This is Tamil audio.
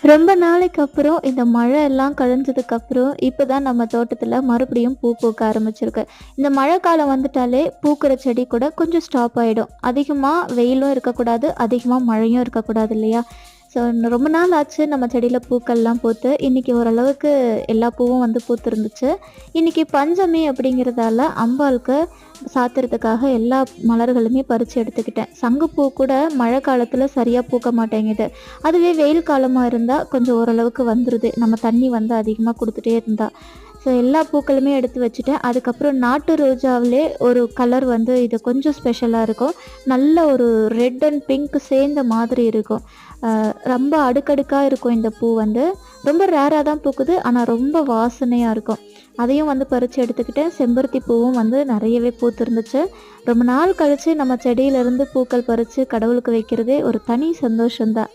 ரொம்ப நாளைக்கு அப்புறம் இந்த மழை எல்லாம் கழிஞ்சதுக்கு அப்புறம் இப்பதான் நம்ம தோட்டத்துல மறுபடியும் பூ பூக்க ஆரம்பிச்சிருக்கு. இந்த மழை காலம் வந்துட்டாலே பூக்கிற செடி கூட கொஞ்சம் ஸ்டாப் ஆயிடும். அதிகமா வெயிலும் இருக்கக்கூடாது, அதிகமா மழையும் இருக்கக்கூடாது இல்லையா? ஸோ ரொம்ப நாள் ஆச்சு நம்ம செடியில பூக்கள்லாம் பூத்து, இன்னைக்கு ஓரளவுக்கு எல்லா பூவும் வந்து பூத்திருந்துச்சு. இன்னைக்கு பஞ்சமி அப்படிங்கிறதால அம்பாளுக்கு சாத்துறதுக்காக எல்லா மலர்களுமே பறிச்சு எடுத்துக்கிட்டேன். சங்குப்பூ கூட மழை காலத்துல சரியா பூக்க மாட்டேங்குது. அதுவே வெயில் காலமா இருந்தா கொஞ்சம் ஓரளவுக்கு வந்துருது. நம்ம தண்ணி வந்து அதிகமா குடுத்துட்டே இருந்தா. ஸோ எல்லா பூக்களுமே எடுத்து வச்சுட்டேன். அதுக்கப்புறம் நாட்டு ரோஜாவிலே ஒரு கலர் வந்து இது கொஞ்சம் ஸ்பெஷலா இருக்கும். நல்ல ஒரு ரெட் அண்ட் பிங்க் சேர்ந்த மாதிரி இருக்கும். ரொம்ப அடுக்கடுக்கா இருக்கும் இந்த பூ வந்து. ரொம்ப ரேரா தான் பூக்குது. ஆனா ரொம்ப வாசனையா இருக்கும். அதையும் வந்து பறிச்சு எடுத்துக்கிட்டேன். செம்பருத்தி பூவும் வந்து நிறையவே பூத்திருந்துச்சு. ரொம்ப நாள் கழிச்சு நம்ம செடியிலேருந்து பூக்கள் பறிச்சு கடவுளுக்கு வைக்கிறதே ஒரு தனி சந்தோஷம் தான்.